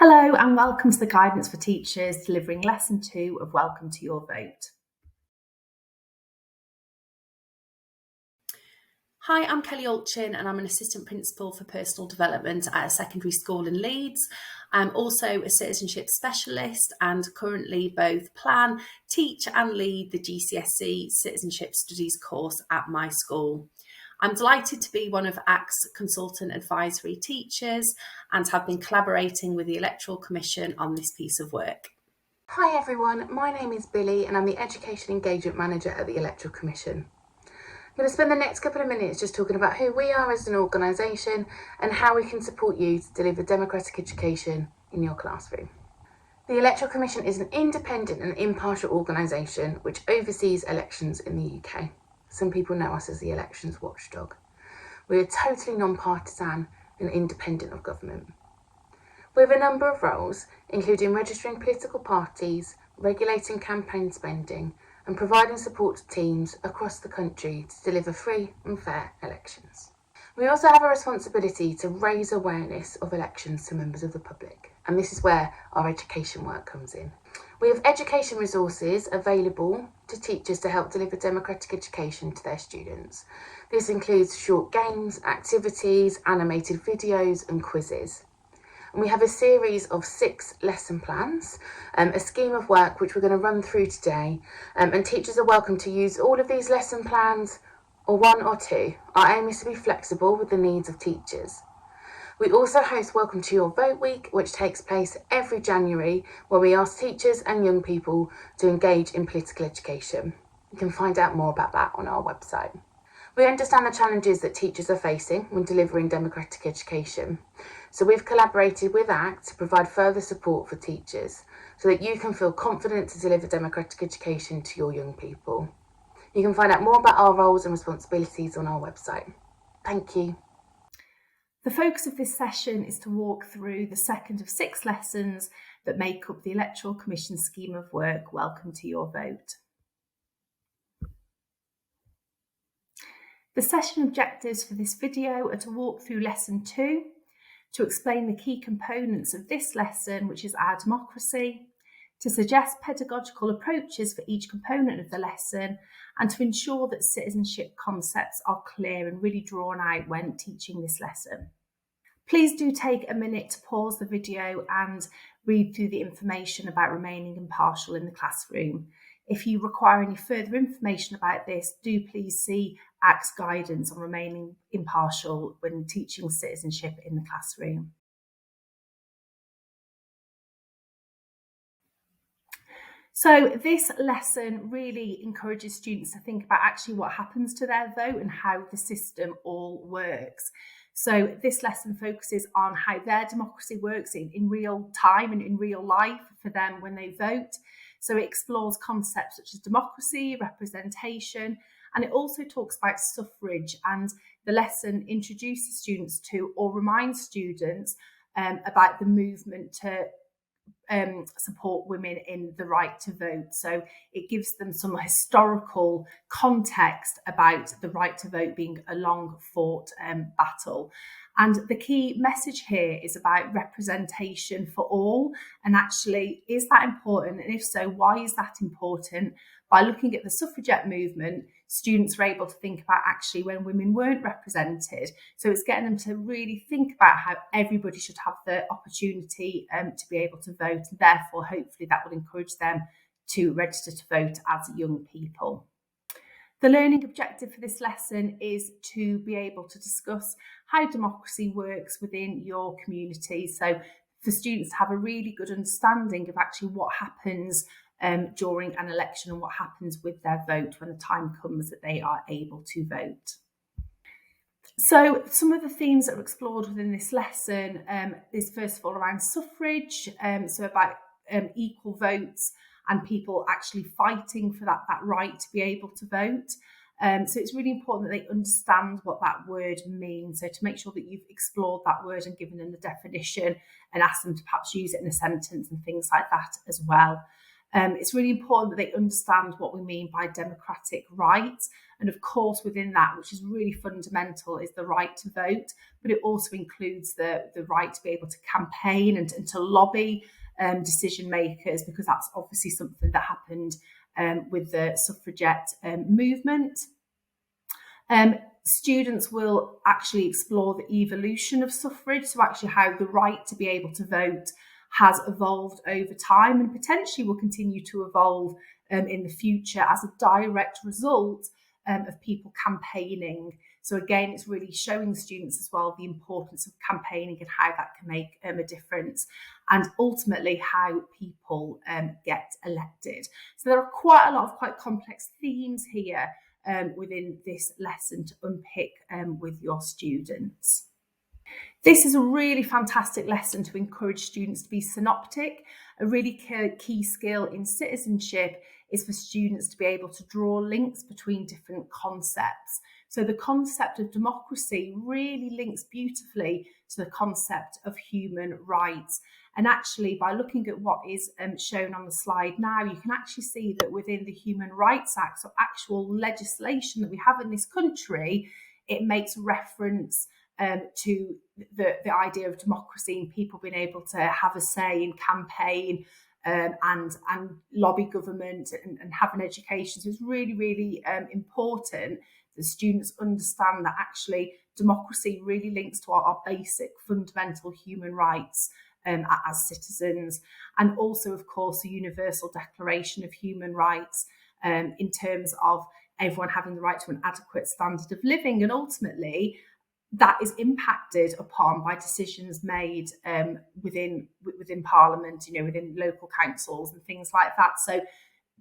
Hello and welcome to the Guidance for Teachers, delivering Lesson 2 of Welcome to Your Vote. Hi, I'm Kelly Alchin and I'm an Assistant Principal for Personal Development at a secondary school in Leeds. I'm also a Citizenship Specialist and currently both plan, teach and lead the GCSE Citizenship Studies course at my school. I'm delighted to be one of ACT's Consultant Advisory Teachers and have been collaborating with the Electoral Commission on this piece of work. Hi everyone, my name is Billy and I'm the Education Engagement Manager at the Electoral Commission. I'm going to spend the next couple of minutes just talking about who we are as an organisation and how we can support you to deliver democratic education in your classroom. The Electoral Commission is an independent and impartial organisation which oversees elections in the UK. Some people know us as the elections watchdog. We are totally non-partisan and independent of government. We have a number of roles, including registering political parties, regulating campaign spending, and providing support to teams across the country to deliver free and fair elections. We also have a responsibility to raise awareness of elections to members of the public, and this is where our education work comes in. We have education resources available to teachers to help deliver democratic education to their students. This includes short games, activities, animated videos and quizzes. And we have a series of 6 lesson plans, a scheme of work which we're going to run through today, and teachers are welcome to use all of these lesson plans or 1 or 2. Our aim is to be flexible with the needs of teachers. We also host Welcome to Your Vote Week, which takes place every January, where we ask teachers and young people to engage in political education. You can find out more about that on our website. We understand the challenges that teachers are facing when delivering democratic education. So we've collaborated with ACT to provide further support for teachers so that you can feel confident to deliver democratic education to your young people. You can find out more about our roles and responsibilities on our website. Thank you. The focus of this session is to walk through the second of 6 lessons that make up the Electoral Commission scheme of work, Welcome to Your Vote. The session objectives for this video are to walk through Lesson 2, to explain the key components of this lesson, which is our democracy, to suggest pedagogical approaches for each component of the lesson, and to ensure that citizenship concepts are clear and really drawn out when teaching this lesson. Please do take a minute to pause the video and read through the information about remaining impartial in the classroom. If you require any further information about this, do please see ACT's guidance on remaining impartial when teaching citizenship in the classroom. So this lesson really encourages students to think about actually what happens to their vote and how the system all works. So this lesson focuses on how their democracy works in real time and in real life for them when they vote. So it explores concepts such as democracy, representation, and it also talks about suffrage, and the lesson introduces students to or reminds students about the movement to support women in the right to vote. So it gives them some historical context about the right to vote being a long fought battle. And the key message here is about representation for all. And actually, is that important? And if so, why is that important? By looking at the suffragette movement, students were able to think about actually when women weren't represented. So it's getting them to really think about how everybody should have the opportunity to be able to vote. And therefore, hopefully that will encourage them to register to vote as young people. The learning objective for this lesson is to be able to discuss how democracy works within your community. So for students to have a really good understanding of actually what happens during an election and what happens with their vote when the time comes that they are able to vote. So some of the themes that are explored within this lesson is first of all around suffrage, so about equal votes and people actually fighting for that right to be able to vote. So it's really important that they understand what that word means. So to make sure that you've explored that word and given them the definition and asked them to perhaps use it in a sentence and things like that as well. It's really important that they understand what we mean by democratic rights And of course, within that, which is really fundamental, is the right to vote, but it also includes the right to be able to campaign and to lobby decision makers, because that's obviously something that happened with the suffragette movement. Students will actually explore the evolution of suffrage, so actually how the right to be able to vote has evolved over time and potentially will continue to evolve in the future as a direct result of people campaigning. So again, it's really showing students as well the importance of campaigning and how that can make a difference, and ultimately how people get elected. So there are quite a lot of quite complex themes here within this lesson to unpick with your students. This is a really fantastic lesson to encourage students to be synoptic. A really key skill in citizenship is for students to be able to draw links between different concepts. So the concept of democracy really links beautifully to the concept of human rights. And actually, by looking at what is shown on the slide now, you can actually see that within the Human Rights Act, so actual legislation that we have in this country, it makes reference to the idea of democracy and people being able to have a say in campaign and lobby government and have an education. So it's really, really important that students understand that actually democracy really links to our basic fundamental human rights as citizens, and also, of course, the Universal Declaration of Human Rights in terms of everyone having the right to an adequate standard of living, and ultimately that is impacted upon by decisions made within Parliament, within local councils and things like that. So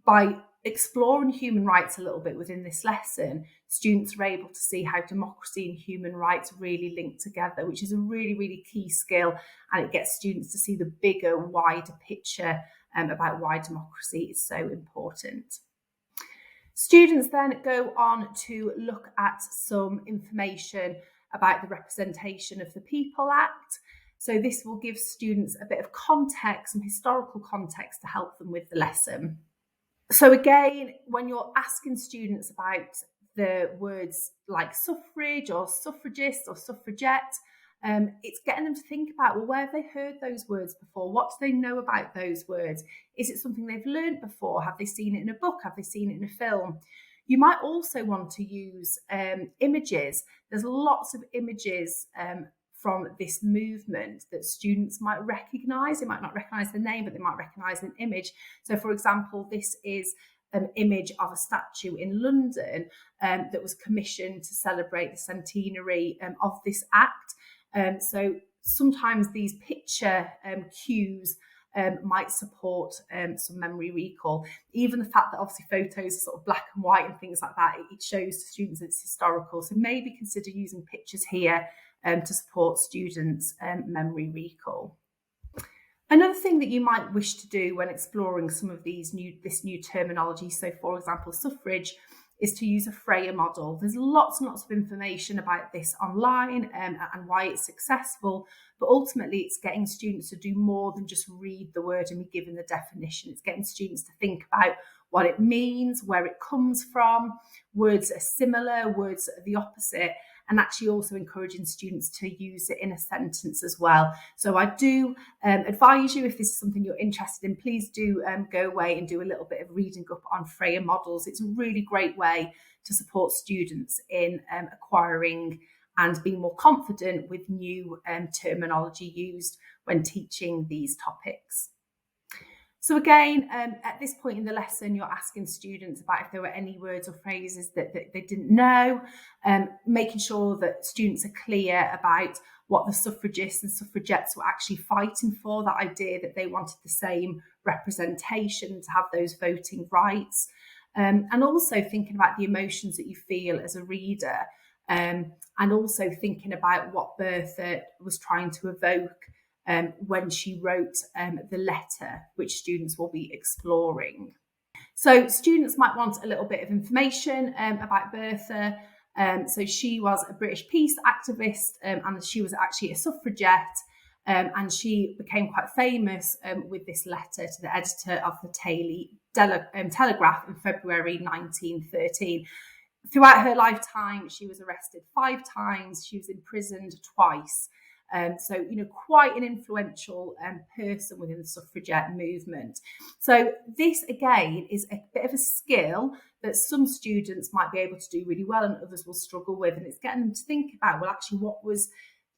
by exploring human rights a little bit within this lesson, students are able to see how democracy and human rights really link together, which is a really, really key skill, and it gets students to see the bigger, wider picture about why democracy is so important. Students then go on to look at some information about the Representation of the People Act. So this will give students a bit of context, some historical context to help them with the lesson. So again, when you're asking students about the words like suffrage or suffragist or suffragette, it's getting them to think about, well, where have they heard those words before? What do they know about those words? Is it something they've learned before? Have they seen it in a book? Have they seen it in a film? You might also want to use images. There's lots of images from this movement that students might recognise. They might not recognise the name, but they might recognise an image. So, for example, this is an image of a statue in London that was commissioned to celebrate the centenary of this act. So sometimes these picture cues might support some memory recall. Even the fact that obviously photos are sort of black and white and things like that, it shows to students it's historical. So maybe consider using pictures here to support students' memory recall. Another thing that you might wish to do when exploring some of this new terminology, so for example, suffrage, is to use a Freya model. There's lots and lots of information about this online and why it's successful, but ultimately it's getting students to do more than just read the word and be given the definition. It's getting students to think about what it means, where it comes from, words that are similar, words that are the opposite, and actually also encouraging students to use it in a sentence as well. So I do advise you, if this is something you're interested in, please do go away and do a little bit of reading up on Freya models. It's a really great way to support students in acquiring and being more confident with new terminology used when teaching these topics. So again, at this point in the lesson, you're asking students about if there were any words or phrases that they didn't know, making sure that students are clear about what the suffragists and suffragettes were actually fighting for, that idea that they wanted the same representation, to have those voting rights, and also thinking about the emotions that you feel as a reader, and also thinking about what Bertha was trying to evoke when she wrote the letter, which students will be exploring. So students might want a little bit of information about Bertha. So she was a British peace activist and she was actually a suffragette, and she became quite famous with this letter to the editor of the Daily Telegraph in February 1913. Throughout her lifetime, she was arrested 5 times, she was imprisoned twice. So, quite an influential person within the suffragette movement. So this, again, is a bit of a skill that some students might be able to do really well and others will struggle with. And it's getting them to think about, well, actually, what was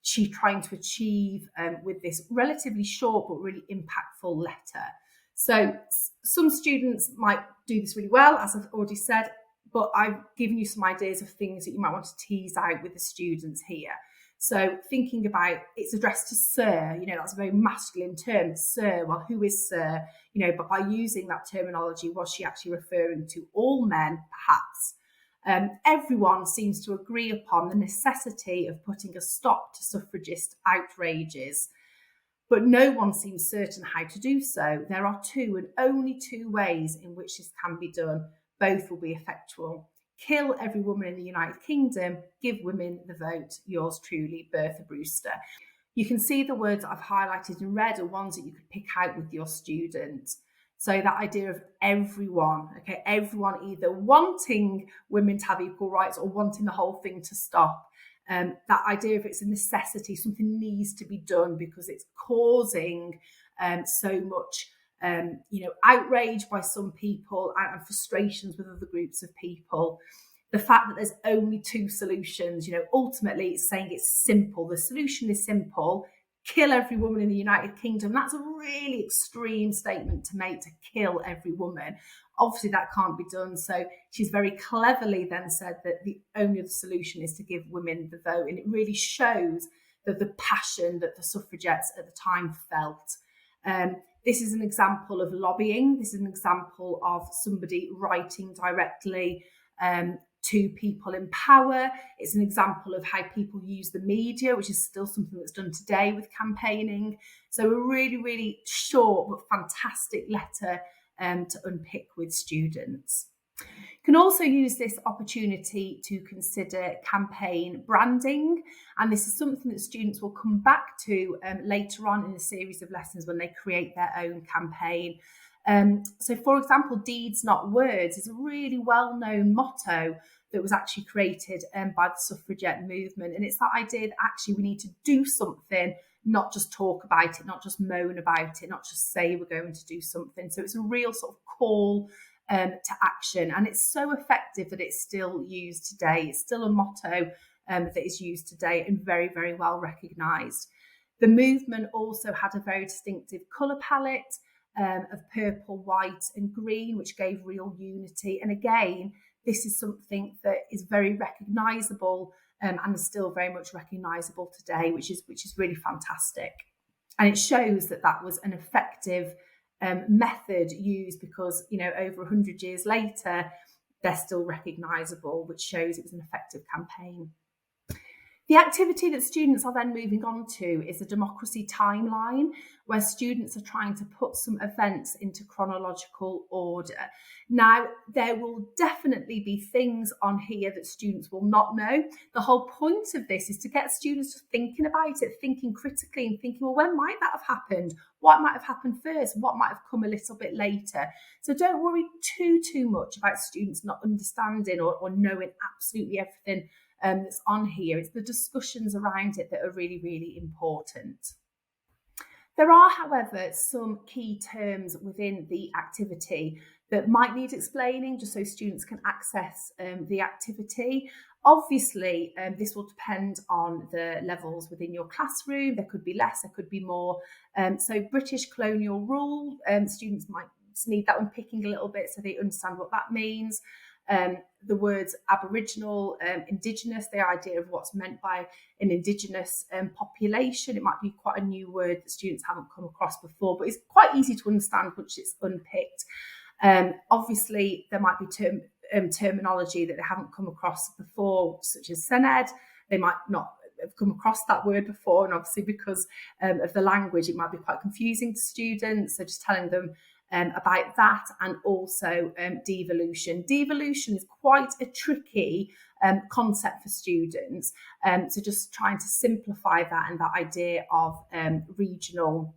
she trying to achieve with this relatively short but really impactful letter? So some students might do this really well, as I've already said, but I've given you some ideas of things that you might want to tease out with the students here. So thinking about, it's addressed to Sir, that's a very masculine term, Sir. Well, who is Sir? But by using that terminology, was she actually referring to all men, perhaps? Everyone seems to agree upon the necessity of putting a stop to suffragist outrages, but no one seems certain how to do so. There are 2 and only 2 ways in which this can be done. Both will be effectual. Kill every woman in the United Kingdom, give women the vote. Yours truly, Bertha Brewster. You can see the words I've highlighted in red are ones that you could pick out with your students. So that idea of everyone, everyone either wanting women to have equal rights or wanting the whole thing to stop. That idea of it's a necessity, something needs to be done because it's causing so much outrage by some people and frustrations with other groups of people. The fact that there's only 2 solutions, ultimately it's saying it's simple. The solution is simple. Kill every woman in the United Kingdom. That's a really extreme statement to make, to kill every woman. Obviously that can't be done. So she's very cleverly then said that the only other solution is to give women the vote. And it really shows that the passion that the suffragettes at the time felt. This is an example of lobbying. This is an example of somebody writing directly to people in power. It's an example of how people use the media, which is still something that's done today with campaigning. So a really, really short but fantastic letter to unpick with students. You can also use this opportunity to consider campaign branding, and this is something that students will come back to later on in a series of lessons when they create their own campaign. So for example, deeds not words is a really well-known motto that was actually created by the suffragette movement, and it's that idea that actually we need to do something, not just talk about it, not just moan about it, not just say we're going to do something. So it's a real sort of call to action, and it's so effective that it's still used today. It's still a motto that is used today and very, very well recognised. The movement also had a very distinctive colour palette of purple, white and green, which gave real unity. And again, this is something that is very recognisable and is still very much recognisable today, which is really fantastic. And it shows that that was an effective method used because, over 100 years later, they're still recognisable, which shows it was an effective campaign. The activity that students are then moving on to is a democracy timeline, where students are trying to put some events into chronological order. Now, there will definitely be things on here that students will not know. The whole point of this is to get students thinking about it, thinking critically and thinking, well, when might that have happened? What might have happened first? What might have come a little bit later? So don't worry too much about students not understanding or knowing absolutely everything that's on here. It's the discussions around it that are really, really important. There are, however, some key terms within the activity that might need explaining just so students can access the activity. Obviously, this will depend on the levels within your classroom. There could be less, there could be more. So British colonial rule, students might need that unpicking a little bit so they understand what that means. The words Aboriginal, Indigenous, the idea of what's meant by an Indigenous population. It might be quite a new word that students haven't come across before, but it's quite easy to understand once it's unpicked. Obviously, there might be terminology that they haven't come across before, such as Senedd. They might not have come across that word before, and obviously because of the language, it might be quite confusing to students. So just telling them about that, and also devolution. Devolution is quite a tricky concept for students. So just trying to simplify that and that idea of regions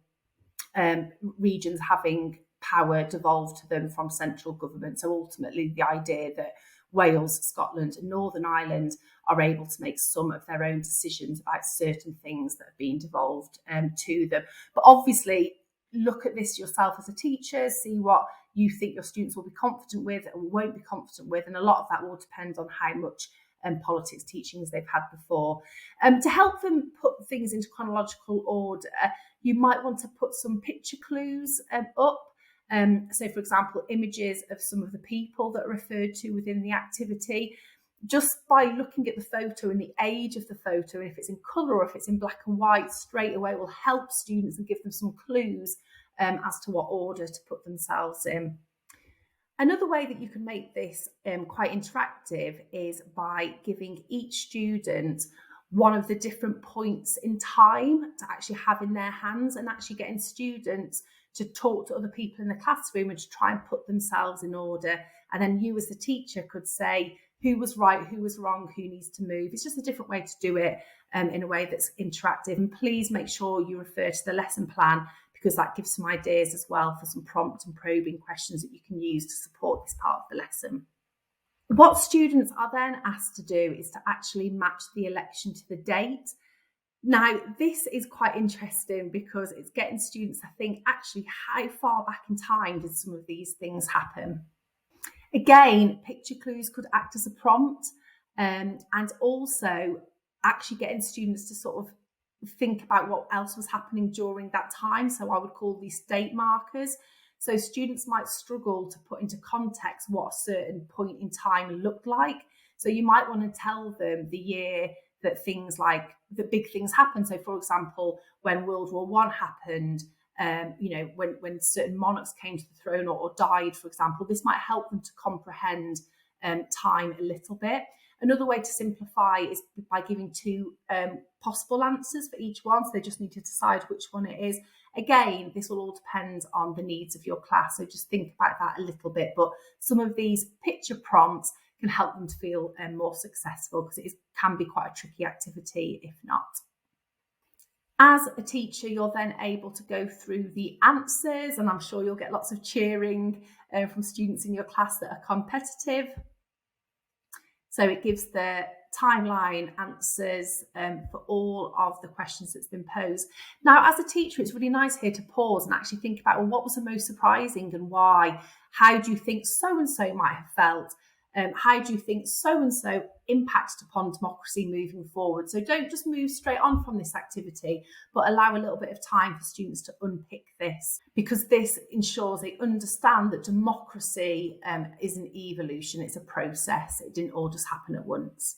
having power devolved to them from central government. So ultimately the idea that Wales, Scotland and Northern Ireland are able to make some of their own decisions about certain things that have been devolved to them. But obviously, look at this yourself as a teacher, see what you think your students will be confident with and won't be confident with. And a lot of that will depend on how much politics teachings they've had before. To help them put things into chronological order, you might want to put some picture clues up. So, for example, images of some of the people that are referred to within the activity. Just by looking at the photo and the age of the photo, and if it's in colour or if it's in black and white, straight away will help students and give them some clues as to what order to put themselves in. Another way that you can make this quite interactive is by giving each student one of the different points in time to actually have in their hands, and actually getting students to talk to other people in the classroom and to try and put themselves in order. And then you as the teacher could say who was right, who was wrong, who needs to move. It's just a different way to do it in a way that's interactive. And please make sure you refer to the lesson plan, because that gives some ideas as well for some prompt and probing questions that you can use to support this part of the lesson. What students are then asked to do is to actually match the election to the date. Now, this is quite interesting because it's getting students to think, actually, how far back in time did some of these things happen? Again, picture clues could act as a prompt, and also actually getting students to sort of think about what else was happening during that time. So I would call these date markers. So students might struggle to put into context what a certain point in time looked like. So you might want to tell them the year that things like the big things happened. So, for example, when World War I happened, when certain monarchs came to the throne or died, for example, this might help them to comprehend time a little bit. Another way to simplify is by giving two possible answers for each one. So they just need to decide which one it is. Again, this will all depend on the needs of your class. So just think about that a little bit. But some of these picture prompts can help them to feel more successful, because it can be quite a tricky activity if not. As a teacher, you're then able to go through the answers, and I'm sure you'll get lots of cheering from students in your class that are competitive. So it gives the timeline answers for all of the questions that's been posed. Now, as a teacher, it's really nice here to pause and actually think about, well, what was the most surprising and why? How do you think so-and-so might have felt? How do you think so-and-so impacted upon democracy moving forward? So don't just move straight on from this activity, but allow a little bit of time for students to unpick this, because this ensures they understand that democracy is an evolution, it's a process. It didn't all just happen at once.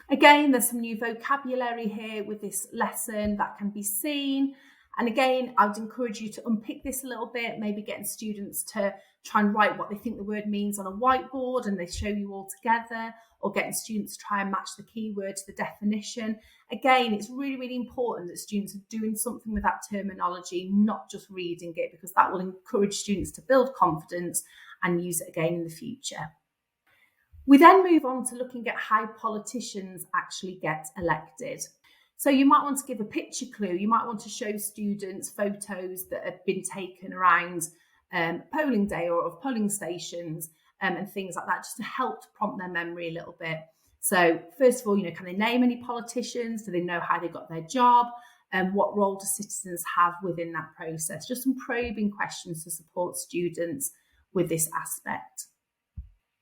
Again, there's some new vocabulary here with this lesson that can be seen. And again, I would encourage you to unpick this a little bit, maybe getting students to try and write what they think the word means on a whiteboard and they show you all together, or getting students to try and match the keyword to the definition. Again, it's really, really important that students are doing something with that terminology, not just reading it, because that will encourage students to build confidence and use it again in the future. We then move on to looking at how politicians actually get elected. So you might want to give a picture clue. You might want to show students photos that have been taken around polling day or of polling stations and things like that, just to help to prompt their memory a little bit. So first of all, can they name any politicians? Do they know how they got their job? And what role do citizens have within that process? Just some probing questions to support students with this aspect.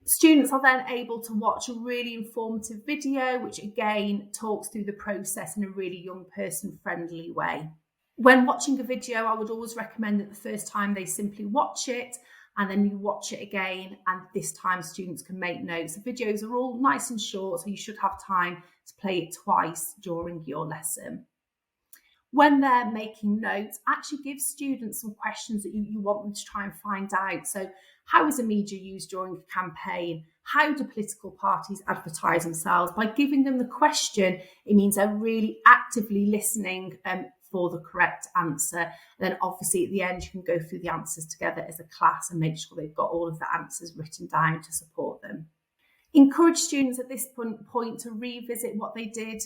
Students are then able to watch a really informative video, which again talks through the process in a really young person friendly way. When watching a video, I would always recommend that the first time they simply watch it and then you watch it again, and this time students can make notes. The videos are all nice and short, so you should have time to play it twice during your lesson. When they're making notes, actually give students some questions that you want them to try and find out. So how is the media used during a campaign? How do political parties advertise themselves? By giving them the question, it means they're really actively listening for the correct answer. And then obviously at the end, you can go through the answers together as a class and make sure they've got all of the answers written down to support them. Encourage students at this point to revisit what they did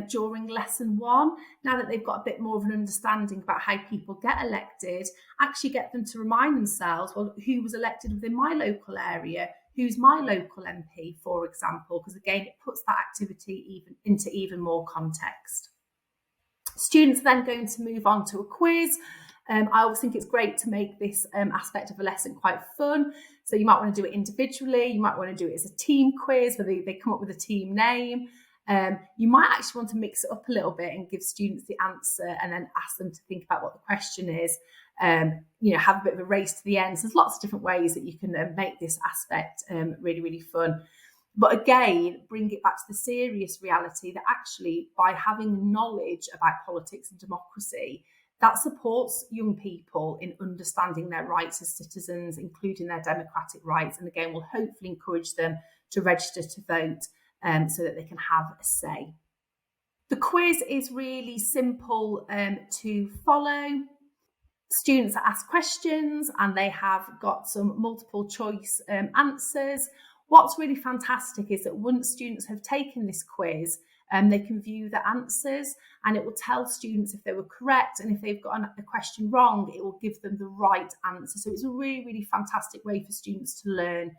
during lesson 1. Now that they've got a bit more of an understanding about how people get elected, actually get them to remind themselves, well, who was elected within my local area? who's my local MP, for example, because again, it puts that activity into even more context. Students are then going to move on to a quiz. I always think it's great to make this aspect of a lesson quite fun. So you might want to do it individually, you might want to do it as a team quiz where they come up with a team name. You might actually want to mix it up a little bit and give students the answer and then ask them to think about what the question is. Have a bit of a race to the end. So there's lots of different ways that you can make this aspect really, really fun. But again, bring it back to the serious reality that actually by having knowledge about politics and democracy, that supports young people in understanding their rights as citizens, including their democratic rights, and again will hopefully encourage them to register to vote so that they can have a say. The quiz is really simple to follow. Students are asked questions and they have got some multiple choice answers. What's really fantastic is that once students have taken this quiz, they can view the answers and it will tell students if they were correct, and if they've got a question wrong, it will give them the right answer. So it's a really, really fantastic way for students to learn.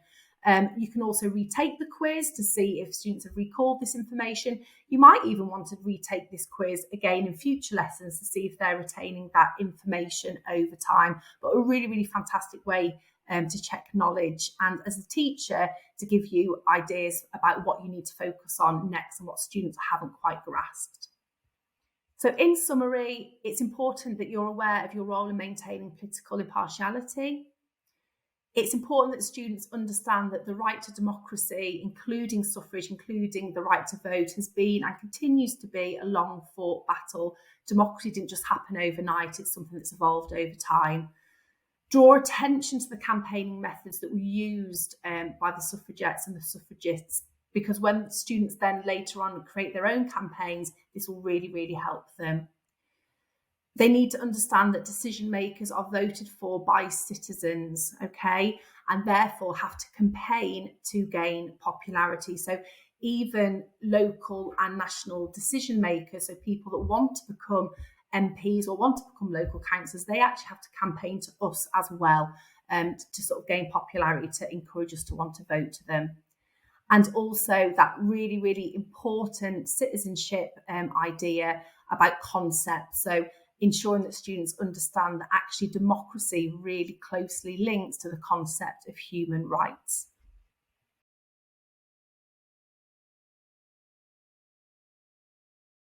You can also retake the quiz to see if students have recalled this information. You might even want to retake this quiz again in future lessons to see if they're retaining that information over time. But a really, really fantastic way to check knowledge, and as a teacher to give you ideas about what you need to focus on next and what students haven't quite grasped. So in summary, it's important that you're aware of your role in maintaining political impartiality. It's important that students understand that the right to democracy, including suffrage, including the right to vote, has been and continues to be a long fought battle. Democracy didn't just happen overnight, it's something that's evolved over time. Draw attention to the campaigning methods that were used by the suffragettes and the suffragists, because when students then later on create their own campaigns, this will really, really help them. They need to understand that decision makers are voted for by citizens, okay, and therefore have to campaign to gain popularity. So even local and national decision makers, so people that want to become MPs or want to become local councillors, they actually have to campaign to us as well to sort of gain popularity, to encourage us to want to vote to them. And also that really, really important citizenship idea about concepts. So ensuring that students understand that actually democracy really closely links to the concept of human rights.